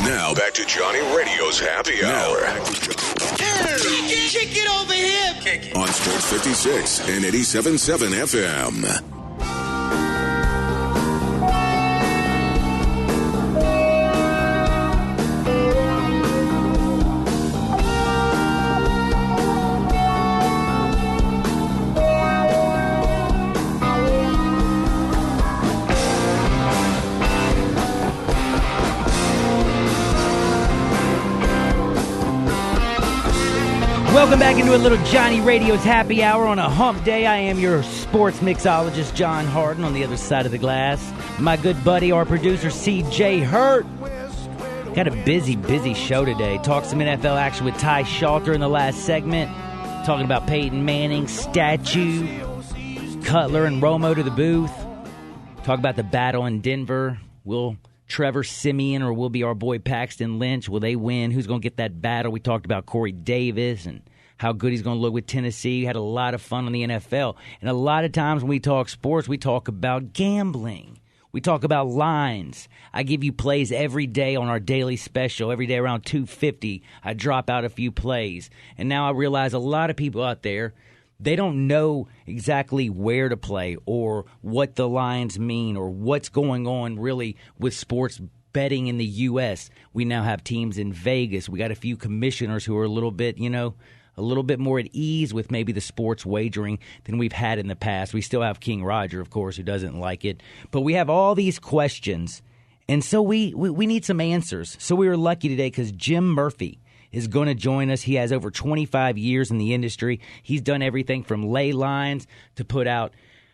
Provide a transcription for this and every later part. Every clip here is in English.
Now back to Johnny Radio's Happy Hour. Kick it over here. Kick it. On Sports 56 and 87.7 FM. Welcome back into a little Johnny Radio's Happy Hour on a hump day. I am your sports mixologist, John Hardin, on the other side of the glass. My good buddy, our producer, C.J. Hurt. Got a busy show today. Talked some NFL action with Ty Shalter in the last segment. Talking about Peyton Manning, statue, Cutler and Romo to the booth. Talk about the battle in Denver. Will Trevor Siemian or will be our boy Paxton Lynch? Will they win? Who's going to get that battle? We talked about Corey Davis and how good he's going to look with Tennessee. Had a lot of fun on the NFL. And a lot of times when we talk sports, we talk about gambling. We talk about lines. I give you plays every day on our daily special. Every day around 2:50, I drop out a few plays. And now I realize a lot of people out there, they don't know exactly where to play or what the lines mean or what's going on really with sports betting in the U.S. We now have teams in Vegas. We got a few commissioners who are a little bit, a little bit more at ease with maybe the sports wagering than we've had in the past. We still have King Roger, of course, who doesn't like it. But we have all these questions, and so we need some answers. So we were lucky today because Jim Murphy is going to join us. He has over 25 years in the industry. He's done everything from lay lines to put out,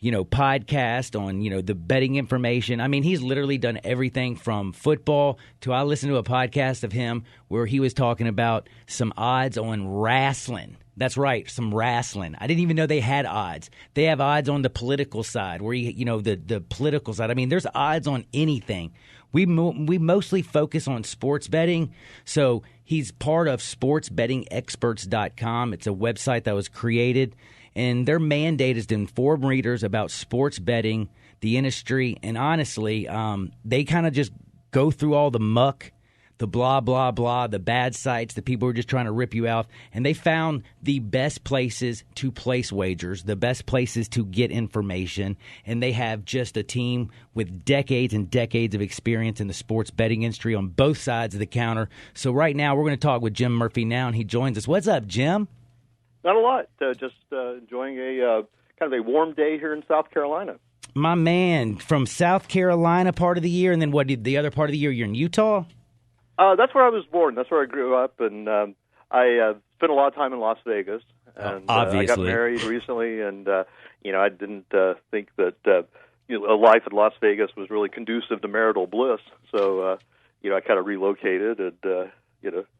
podcast on, the betting information. I mean, he's literally done everything from football to I listened to a podcast of him where he was talking about some odds on wrestling. That's right, some wrestling. I didn't even know they had odds. They have odds on the political side where, the political side. I mean, there's odds on anything. We mostly focus on sports betting, so he's part of sportsbettingexperts.com. It's a website that was created, and their mandate is to inform readers about sports betting, the industry, and honestly, they kind of just go through all the muck, the blah, blah, blah, the bad sites, the people who are just trying to rip you out, and they found the best places to place wagers, the best places to get information, and they have just a team with decades and decades of experience in the sports betting industry on both sides of the counter. So right now, we're going to talk with Jim Murphy now, and he joins us. What's up, Jim? Not a lot. Just enjoying a kind of a warm day here in South Carolina. My man, from South Carolina part of the year, and then what did the other part of the year? You're in Utah? That's where I was born. That's where I grew up, and I spent a lot of time in Las Vegas. And obviously, I got married recently, and I didn't think that a life in Las Vegas was really conducive to marital bliss. So I kind of relocated, and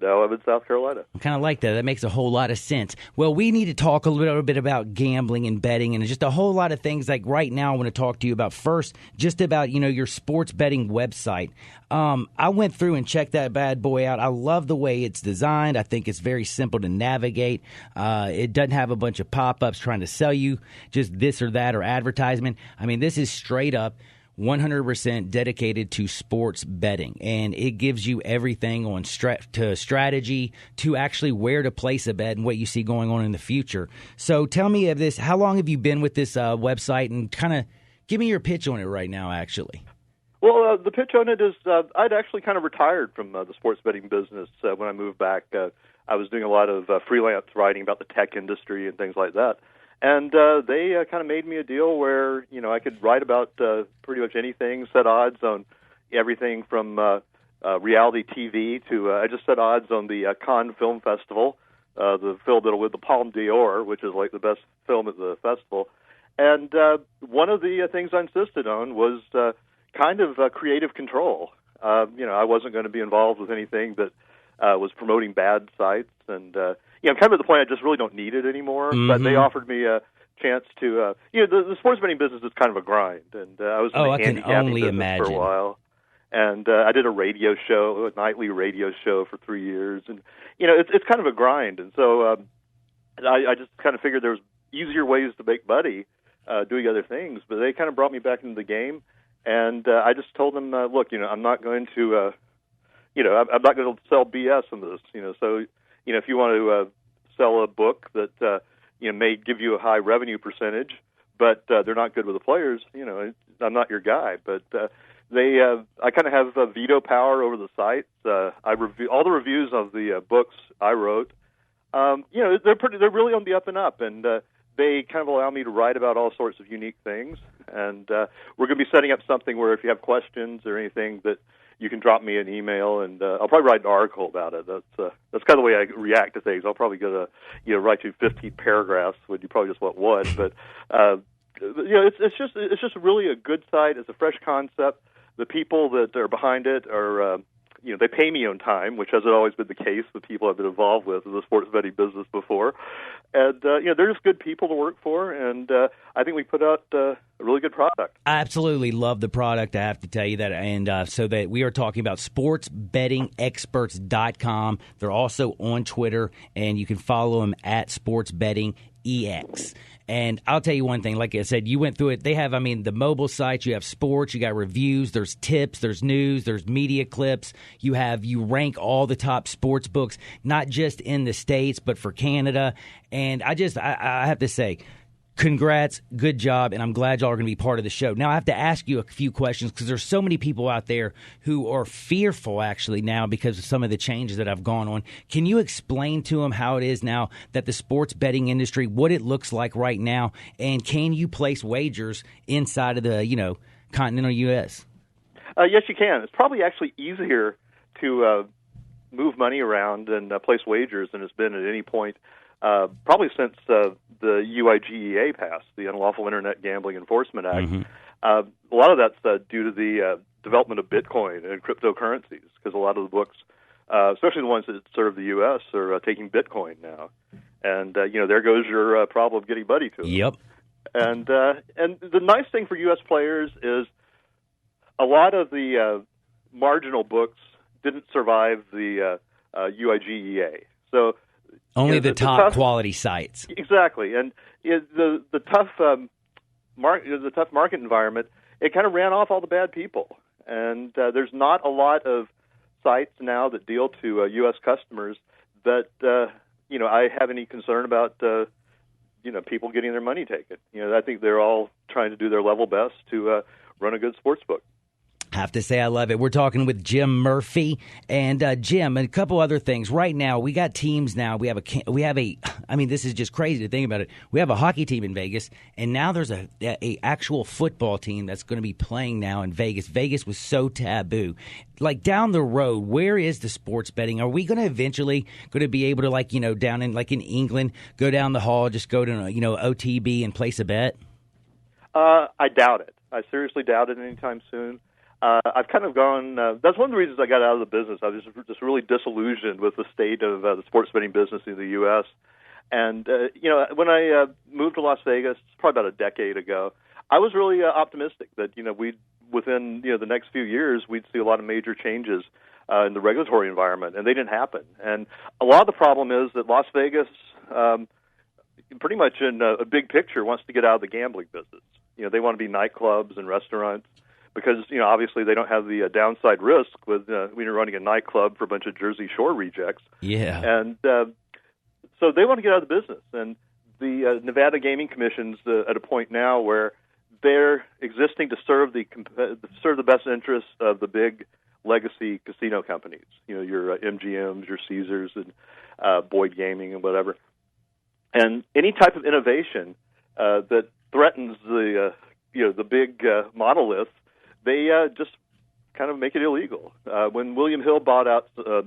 now I'm in South Carolina. I kind of like that. That makes a whole lot of sense. Well, we need to talk a little bit about gambling and betting and just a whole lot of things. Like right now, I want to talk to you about first, just about, your sports betting website. I went through and checked that bad boy out. I love the way it's designed. I think it's very simple to navigate. It doesn't have a bunch of pop-ups trying to sell you just this or that or advertisement. I mean, this is straight up 100% dedicated to sports betting, and it gives you everything on strategy to actually where to place a bet and what you see going on in the future. So tell me of this. How long have you been with this website, and kind of give me your pitch on it right now, actually. Well, the pitch on it is I'd actually kind of retired from the sports betting business when I moved back. I was doing a lot of freelance writing about the tech industry and things like that. And they kind of made me a deal where, I could write about pretty much anything, set odds on everything from reality TV to I just set odds on the Cannes Film Festival, the film that'll win the Palme d'Or, which is like the best film at the festival. And one of the things I insisted on was kind of creative control. I wasn't going to be involved with anything that was promoting bad sites, and I'm kind of at the point I just really don't need it anymore. Mm-hmm. But they offered me a chance to, the sports betting business is kind of a grind, and I was in the handicapping business for a while. And I did a radio show, a nightly radio show for 3 years, and it's kind of a grind. And so I just kind of figured there was easier ways to make money doing other things, but they kind of brought me back into the game. And I just told them, look, I'm not going to, I'm not going to sell BS in this. So if you want to sell a book that may give you a high revenue percentage, but they're not good with the players, I'm not your guy. But I kind of have veto power over the site. I review all the reviews of the books I wrote. They're really on the up and up, and they kind of allow me to write about all sorts of unique things. And we're going to be setting up something where if you have questions or anything, that you can drop me an email, and I'll probably write an article about it. That's kind of the way I react to things. I'll probably go to write you 15 paragraphs when you probably just want one. But it's just really a good site. It's a fresh concept. The people that are behind it are they pay me on time, which hasn't always been the case with people I've been involved with in the sports betting business before. And, they're just good people to work for, and I think we put out a really good product. I absolutely love the product, I have to tell you that. And so that we are talking about sportsbettingexperts.com. They're also on Twitter, and you can follow them at sportsbettingex. And I'll tell you one thing, like I said, you went through it. They have, the mobile sites, you have sports, you got reviews, there's tips, there's news, there's media clips. You rank all the top sports books, not just in the States, but for Canada. And I have to say, congrats, good job, and I'm glad y'all are going to be part of the show. Now, I have to ask you a few questions because there's so many people out there who are fearful, actually, now because of some of the changes that have gone on. Can you explain to them how it is now that the sports betting industry, what it looks like right now, and can you place wagers inside of the, continental U.S.? Yes, you can. It's probably actually easier to move money around and place wagers than it's been at any point. Probably since the UIGEA passed, the Unlawful Internet Gambling Enforcement Act. Mm-hmm. A lot of that's due to the development of Bitcoin and cryptocurrencies, because a lot of the books, especially the ones that serve the U.S., are taking Bitcoin now. And, there goes your problem getting money to it. Yep. And the nice thing for U.S. players is a lot of the marginal books didn't survive the UIGEA. So only the top quality sites. Exactly, and the tough market environment, it kind of ran off all the bad people, and there's not a lot of sites now that deal to U.S. customers that I have any concern about people getting their money taken. I think they're all trying to do their level best to run a good sports book. Have to say I love it. We're talking with Jim Murphy, and Jim, and a couple other things. Right now, we got teams now. We have a. This is just crazy to think about it. We have a hockey team in Vegas, and now there's a actual football team that's going to be playing now in Vegas. Vegas was so taboo. Like down the road, where is the sports betting? Are we going to eventually be able to down in in England, go down the hall, just go to OTB and place a bet? I doubt it. I seriously doubt it anytime soon. I've kind of gone. That's one of the reasons I got out of the business. I was just really disillusioned with the state of the sports betting business in the U.S. And when I moved to Las Vegas, probably about a decade ago, I was really optimistic that we'd within the next few years we'd see a lot of major changes in the regulatory environment, and they didn't happen. And a lot of the problem is that Las Vegas, pretty much in a big picture, wants to get out of the gambling business. They want to be nightclubs and restaurants. Because obviously they don't have the downside risk with when you're running a nightclub for a bunch of Jersey Shore rejects. Yeah, and so they want to get out of the business. And the Nevada Gaming Commission's at a point now where they're existing to serve the best interests of the big legacy casino companies. Your MGMs, your Caesars, and Boyd Gaming, and whatever. And any type of innovation that threatens the big monoliths, they just kind of make it illegal. When William Hill bought out the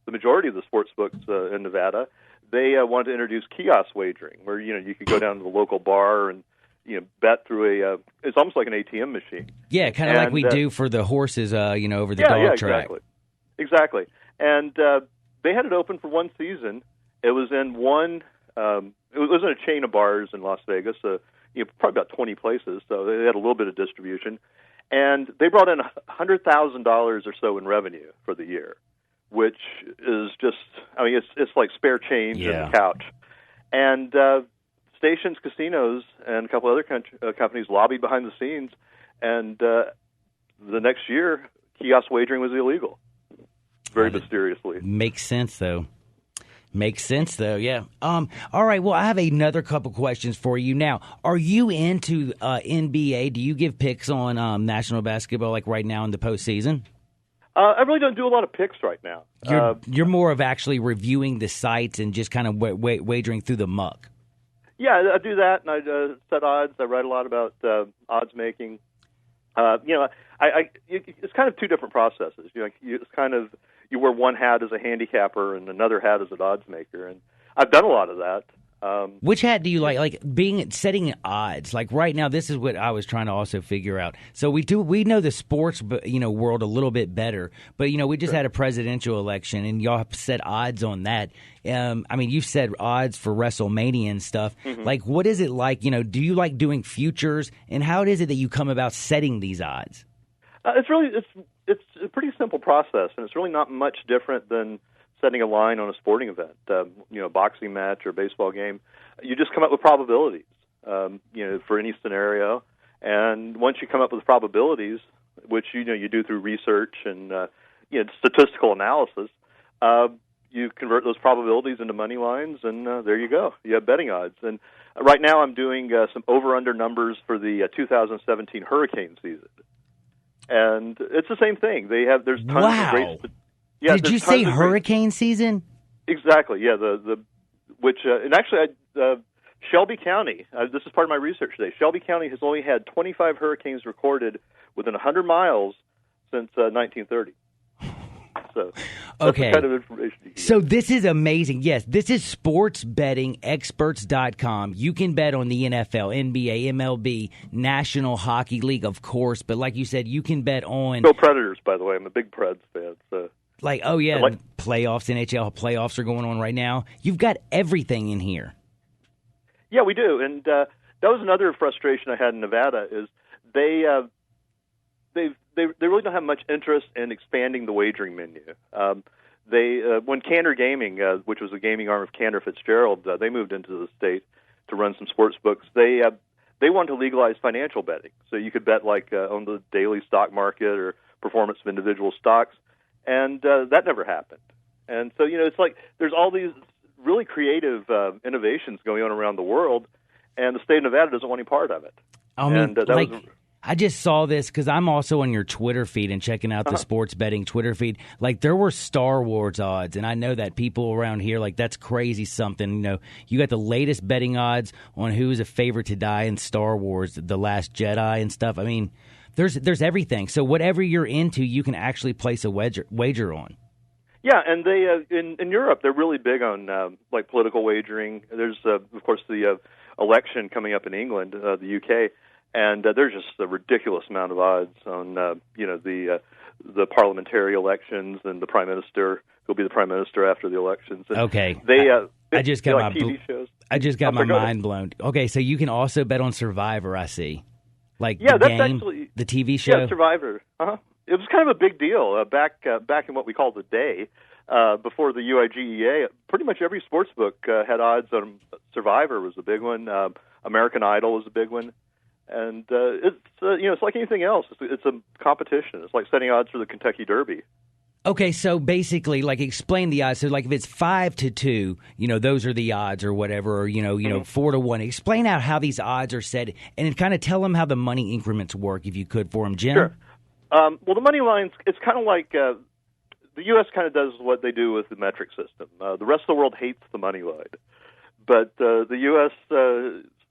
majority of the sports books in Nevada, they wanted to introduce kiosk wagering, where you could go down to the local bar and bet through it's almost like an ATM machine. Yeah, kind of like we do for the horses, over the dog track. Exactly. And they had it open for one season. It was in one. It was in a chain of bars in Las Vegas. Probably about 20 places, so they had a little bit of distribution. And they brought in $100,000 or so in revenue for the year, which is just, it's like spare change in the couch. And Stations Casinos and a couple other companies lobbied behind the scenes, and the next year, kiosk wagering was illegal. very mysteriously. Makes sense, though. Yeah. All right. Well, I have another couple questions for you. Now, are you into NBA? Do you give picks on national basketball, like right now in the postseason? I really don't do a lot of picks right now. You're more of actually reviewing the sites and just kind of wagering through the muck. Yeah, I do that, and I set odds. I write a lot about odds making. It's kind of two different processes. It's kind of you wear one hat as a handicapper and another hat as an odds maker, and I've done a lot of that. Which hat do you like? Like setting odds. Like right now, this is what I was trying to also figure out. So we know the sports world a little bit better, but we just had a presidential election, and y'all set odds on that. You said odds for WrestleMania and stuff. Mm-hmm. Like, what is it like? Do you like doing futures, and how is it that you come about setting these odds? It's a pretty simple process, and it's really not much different than setting a line on a sporting event, a boxing match or a baseball game. You just come up with probabilities, for any scenario. And once you come up with probabilities, which you do through research and statistical analysis, you convert those probabilities into money lines, and there you go. You have betting odds. And right now, I'm doing some over/under numbers for the 2017 hurricane season, and it's the same thing. There's tons of races. Yeah, did you say hurricane season? Exactly. Yeah. Shelby County. This is part of my research today. Shelby County has only had 25 hurricanes recorded within 100 miles since 1930. So that's the kind of information you get. So this is amazing. Yes, this is sportsbettingexperts.com. You can bet on the NFL, NBA, MLB, National Hockey League, of course. But like you said, you can bet on... Go Predators, by the way. I'm a big Preds fan, so... Playoffs, NHL playoffs are going on right now. You've got everything in here. Yeah, we do, and that was another frustration I had in Nevada. Is they really don't have much interest in expanding the wagering menu. When Cantor Gaming, which was a gaming arm of Cantor Fitzgerald, they moved into the state to run some sports books. They wanted to legalize financial betting, so you could bet on the daily stock market or performance of individual stocks. And that never happened. And so, it's like there's all these really creative innovations going on around the world, and the state of Nevada doesn't want any part of it. I just saw this because I'm also on your Twitter feed and checking out the sports betting Twitter feed. Like, there were Star Wars odds, and I know that people around here, that's crazy something. You got the latest betting odds on who's a favorite to die in Star Wars, The Last Jedi and stuff. There's everything. So whatever you're into, you can actually place a wager on. Yeah, and they in Europe they're really big on political wagering. There's of course the election coming up in England, the UK, and there's just a ridiculous amount of odds on the parliamentary elections and the prime minister who'll be the prime minister after the elections. And okay, I just got my TV shows. I just got my mind blown. Okay, so you can also bet on Survivor. I see. The TV show? Yeah, Survivor. Uh-huh. It was kind of a big deal back in what we call the day, before the UIGEA. Pretty much every sports book had odds on Survivor was a big one. American Idol was a big one. And it's like anything else. It's a competition. It's like setting odds for the Kentucky Derby. Okay, so basically, explain the odds. So, if it's 5-2, those are the odds or whatever, or 4-1. Explain out how these odds are set, and kind of tell them how the money increments work, if you could, for them, Jim. Sure. Well, the money lines, it's kind of like the U.S. kind of does what they do with the metric system. The rest of the world hates the money line, but the U.S.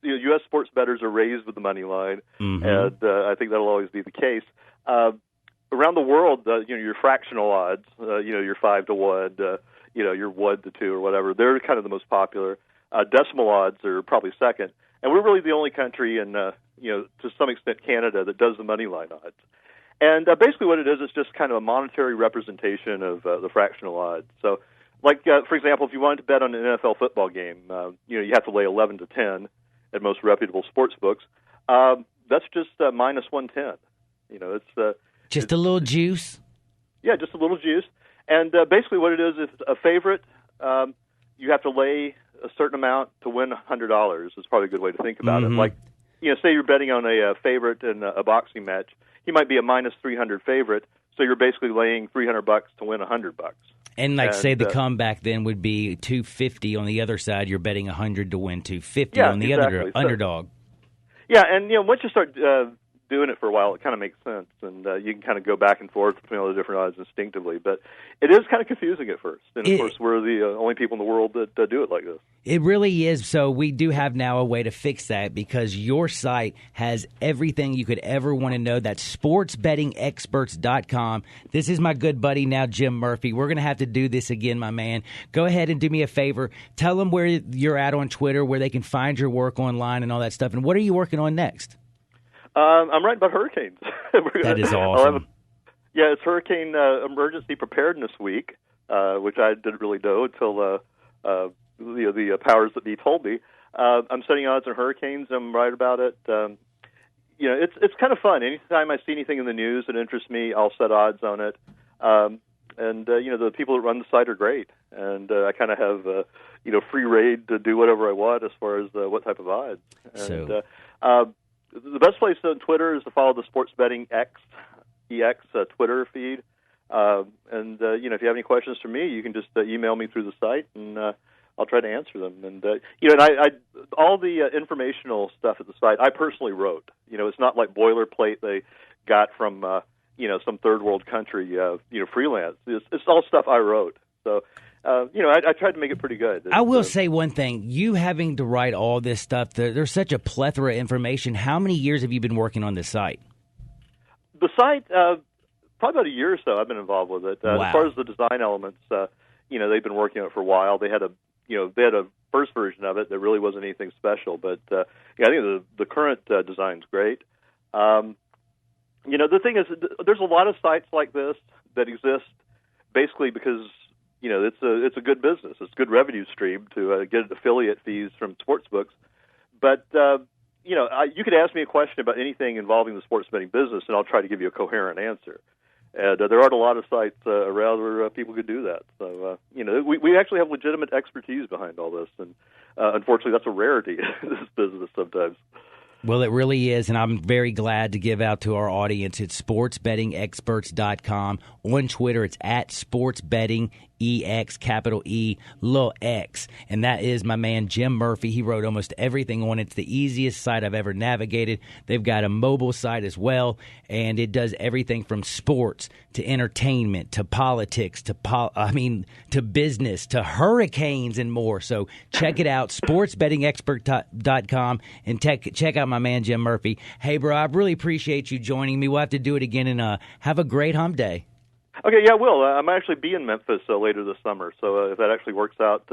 U.S. sports bettors are raised with the money line, and I think that'll always be the case. Around the world, your fractional odds, your 5-1, your 1-2 or whatever, they're kind of the most popular. Decimal odds are probably second, and we're really the only country, and to some extent Canada, that does the money line odds. And basically, what it is just kind of a monetary representation of the fractional odds. So, for example, if you wanted to bet on an NFL football game, you have to lay 11-10 at most reputable sports books. That's just minus 110. It's just a little juice? Yeah, just a little juice. And basically what it is a favorite, you have to lay a certain amount to win $100 is probably a good way to think about it. Say you're betting on a favorite in a boxing match. He might be a minus 300 favorite, So you're basically laying $300 to win $100. And say the comeback then would be $250 on the other side. You're betting $100 to win $250 on the other underdog. Yeah, and once you start doing it for a while, it kind of makes sense, and you can kind of go back and forth between all the different odds instinctively. But it is kind of confusing at first, and of course we're the only people in the world that do it like this. It really is. So we do have now a way to fix that, because your site has everything you could ever want to know. That's sportsbettingexperts.com. This is my good buddy now, Jim Murphy. We're going to have to do this again, my man. Go ahead and do me a favor. Tell them where you're at on Twitter, where they can find your work online and all that stuff. And what are you working on next? I'm writing about hurricanes. That is awesome. It's Hurricane Emergency Preparedness Week, which I didn't really know until the powers that be told me. I'm studying odds on hurricanes. I'm right about it. It's kind of fun. Anytime I see anything in the news that interests me, I'll set odds on it. The people that run the site are great, and I kind of have free reign to do whatever I want as far as what type of odds. And the best place on Twitter is to follow the Sports Betting EX Twitter feed. If you have any questions for me, you can just email me through the site, and I'll try to answer them. And I all the informational stuff at the site I personally wrote. It's not like boilerplate they got from some third world country freelance. It's all stuff I wrote. So. I tried to make it pretty good. I will say one thing. You having to write all this stuff, there's such a plethora of information. How many years have you been working on this site? The site, probably about a year or so I've been involved with it. Wow. As far as the design elements, they've been working on it for a while. They had a first version of it that really wasn't anything special. But, I think the current design's great. The thing is, there's a lot of sites like this that exist basically because it's a good business. It's a good revenue stream to get affiliate fees from sports books. But, you could ask me a question about anything involving the sports betting business, and I'll try to give you a coherent answer. And there aren't a lot of sites around where people could do that. So, we actually have legitimate expertise behind all this. And unfortunately, that's a rarity in this business sometimes. Well, it really is, and I'm very glad to give out to our audience. It's sportsbettingexperts.com. On Twitter, it's at sportsbettingex, capital E, little X. And that is my man, Jim Murphy. He wrote almost everything on it. It's the easiest site I've ever navigated. They've got a mobile site as well, and it does everything from sports to entertainment to politics to business to hurricanes and more. So check it out, sportsbettingexpert.com, and check out my man, Jim Murphy. Hey, bro, I really appreciate you joining me. We'll have to do it again, and have a great hump day. Okay, yeah, I will. I'm actually be in Memphis later this summer, so if that actually works out,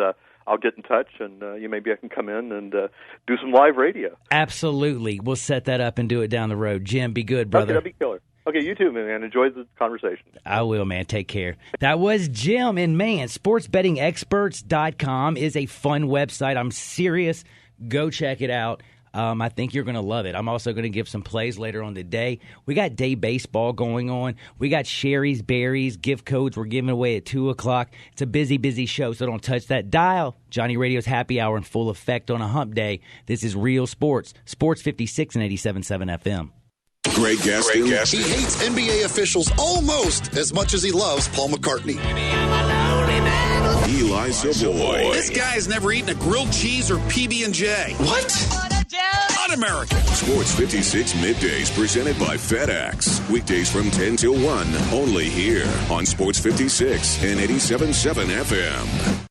I'll get in touch, and maybe I can come in and do some live radio. Absolutely. We'll set that up and do it down the road. Jim, be good, brother. Okay, that'd be killer. Okay, you too, man. Enjoy the conversation. I will, man. Take care. That was Jim, and man, sportsbettingexperts.com is a fun website. I'm serious. Go check it out. I think you're going to love it. I'm also going to give some plays later on today. We got day baseball going on. We got Sherry's Berries, gift codes we're giving away at 2 o'clock. It's a busy, busy show, so don't touch that dial. Johnny Radio's Happy Hour in full effect on a hump day. This is Real Sports, Sports 56 and 87.7 FM. Greg Gaston. He hates NBA officials almost as much as he loves Paul McCartney. Eli Savoy. This guy's never eaten a grilled cheese or PB&J. What? Un-American. Sports 56 Middays presented by FedEx. Weekdays from 10 till 1, only here on Sports 56 and 87.7 FM.